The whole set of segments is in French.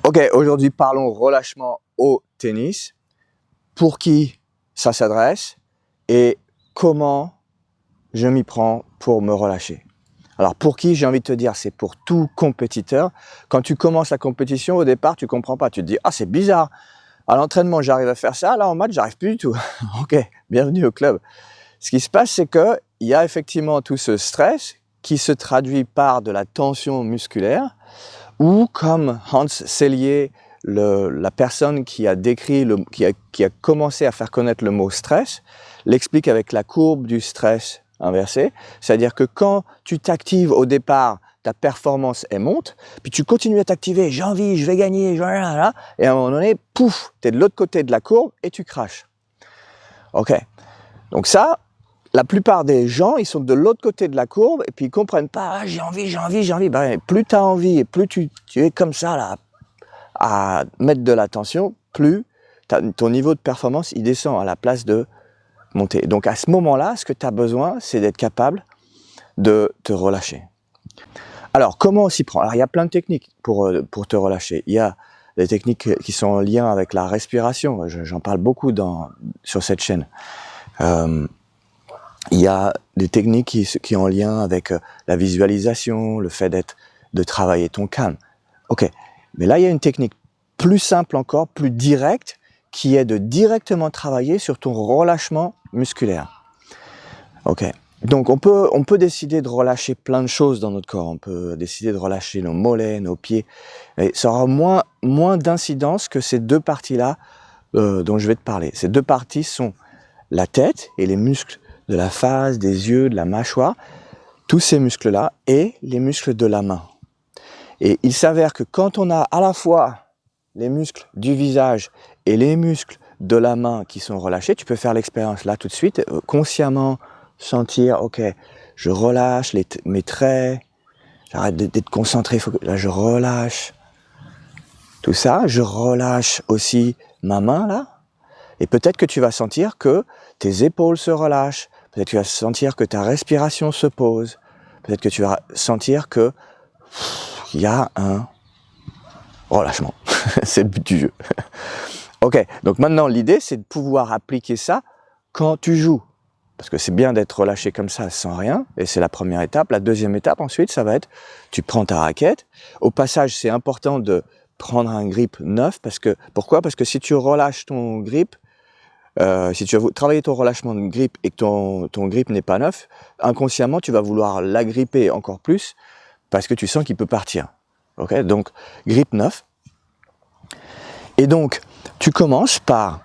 Ok, aujourd'hui parlons relâchement au tennis. Pour qui ça s'adresse et comment je m'y prends pour me relâcher. Alors pour qui, j'ai envie de te dire, c'est pour tout compétiteur. Quand tu commences la compétition, au départ, tu comprends pas. Tu te dis, ah c'est bizarre, à l'entraînement j'arrive à faire ça, là en match j'arrive plus du tout. Ok, bienvenue au club. Ce qui se passe, c'est qu'il y a effectivement tout ce stress qui se traduit par de la tension musculaire ou comme Hans Selye, la personne qui a décrit, qui a commencé à faire connaître le mot stress, l'explique avec la courbe du stress inversé. C'est-à-dire que quand tu t'actives au départ, ta performance elle monte, puis tu continues à t'activer, j'ai envie, je vais gagner, et à un moment donné, pouf, tu es de l'autre côté de la courbe et tu craches. Ok, donc ça, la plupart des gens, ils sont de l'autre côté de la courbe et puis ils comprennent pas, ah, j'ai envie. Ben, plus tu as envie et plus tu es comme ça là, à mettre de l'attention, plus ton niveau de performance il descend à la place de monter. Donc à ce moment-là, ce que tu as besoin, c'est d'être capable de te relâcher. Alors comment on s'y prend? Alors il y a plein de techniques pour te relâcher. Il y a des techniques qui sont en lien avec la respiration. J'en parle beaucoup sur cette chaîne. Il y a des techniques qui sont en lien avec la visualisation, le fait de travailler ton calme. Ok, mais là il y a une technique plus simple encore, plus directe, qui est de directement travailler sur ton relâchement musculaire. Ok, donc on peut décider de relâcher plein de choses dans notre corps. On peut décider de relâcher nos mollets, nos pieds, mais ça aura moins d'incidence que ces deux parties-là dont je vais te parler. Ces deux parties sont la tête et les muscles de la face, des yeux, de la mâchoire, tous ces muscles-là et les muscles de la main. Et il s'avère que quand on a à la fois les muscles du visage et les muscles de la main qui sont relâchés, tu peux faire l'expérience là tout de suite, consciemment sentir, ok, je relâche mes traits, j'arrête d'être concentré, là je relâche tout ça, je relâche aussi ma main là, et peut-être que tu vas sentir que tes épaules se relâchent, peut-être que tu vas sentir que ta respiration se pose, peut-être que tu vas sentir que il y a un relâchement. C'est le but du jeu. Ok, donc maintenant l'idée c'est de pouvoir appliquer ça quand tu joues. Parce que c'est bien d'être relâché comme ça sans rien, et c'est la première étape. La deuxième étape ensuite, ça va être, tu prends ta raquette. Au passage, c'est important de prendre un grip neuf, pourquoi? Parce que si tu relâches ton grip, si tu veux travailler ton relâchement de grip et que ton grip n'est pas neuf, inconsciemment tu vas vouloir l'agripper encore plus parce que tu sens qu'il peut partir. Ok, donc grip neuf. Et donc tu commences par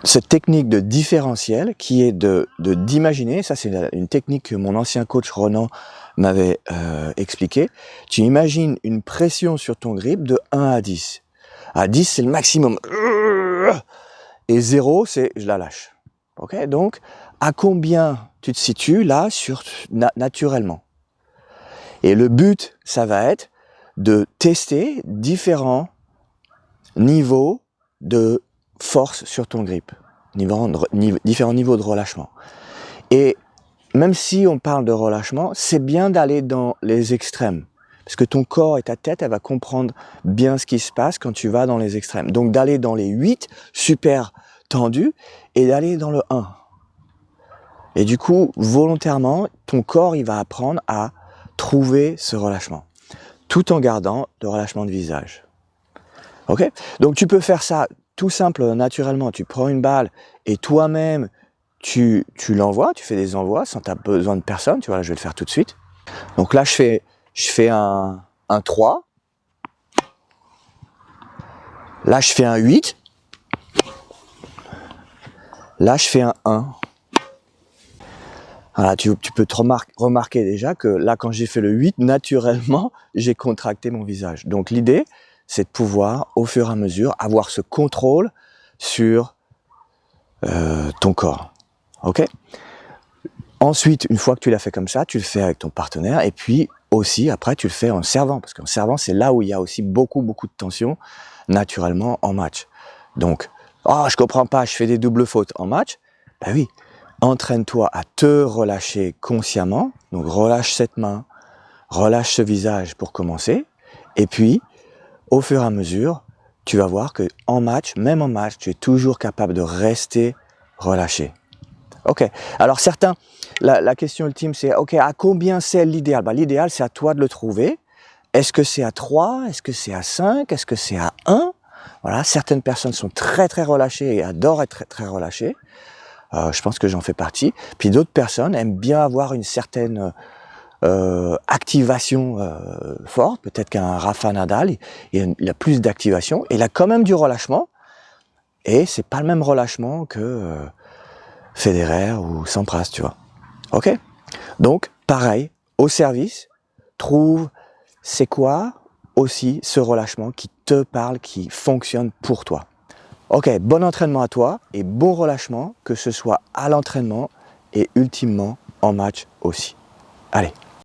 cette technique de différentiel qui est d'imaginer, ça c'est une technique que mon ancien coach Ronan m'avait expliqué. Tu imagines une pression sur ton grip de 1 à 10. À 10 c'est le maximum. Et 0, c'est je la lâche. Ok, donc à combien tu te situes là naturellement? Et le but, ça va être de tester différents niveaux de force sur ton grip, différents niveaux de relâchement. Et même si on parle de relâchement, c'est bien d'aller dans les extrêmes. Parce que ton corps et ta tête, elle va comprendre bien ce qui se passe quand tu vas dans les extrêmes. Donc d'aller dans les 8, super tendu, et d'aller dans le 1. Et du coup, volontairement, ton corps, il va apprendre à trouver ce relâchement, tout en gardant le relâchement de visage. Ok? Donc tu peux faire ça tout simple, naturellement. Tu prends une balle et toi-même, tu l'envoies, tu fais des envois sans t'avoir besoin de personne. Tu vois, là, je vais le faire tout de suite. Donc là, je fais un 3. Là, je fais un 8. Là, je fais un 1. Voilà, tu peux te remarquer déjà que là, quand j'ai fait le 8, naturellement, j'ai contracté mon visage. Donc l'idée, c'est de pouvoir, au fur et à mesure, avoir ce contrôle sur ton corps. Ok? Ensuite, une fois que tu l'as fait comme ça, tu le fais avec ton partenaire, et puis aussi, après, tu le fais en servant, parce qu'en servant, c'est là où il y a aussi beaucoup de tension, naturellement, en match. Donc, oh, je comprends pas, je fais des doubles fautes en match. Ben oui, entraîne-toi à te relâcher consciemment, donc relâche cette main, relâche ce visage pour commencer, et puis, au fur et à mesure, tu vas voir que en match, même en match, tu es toujours capable de rester relâché. Ok, alors certains, la question ultime c'est, ok, à combien c'est l'idéal? L'idéal c'est à toi de le trouver. Est-ce que c'est à 3? Est-ce que c'est à 5? Est-ce que c'est à 1? Voilà, certaines personnes sont très très relâchées et adorent être très très relâchées. Je pense que j'en fais partie. Puis d'autres personnes aiment bien avoir une certaine activation forte. Peut-être qu'un Rafa Nadal, il a plus d'activation. Il a quand même du relâchement. Et c'est pas le même relâchement que Federer ou Sampras, tu vois. Ok? Donc, pareil, au service, trouve c'est quoi aussi ce relâchement qui te parle, qui fonctionne pour toi. Ok, bon entraînement à toi et bon relâchement, que ce soit à l'entraînement et ultimement en match aussi. Allez.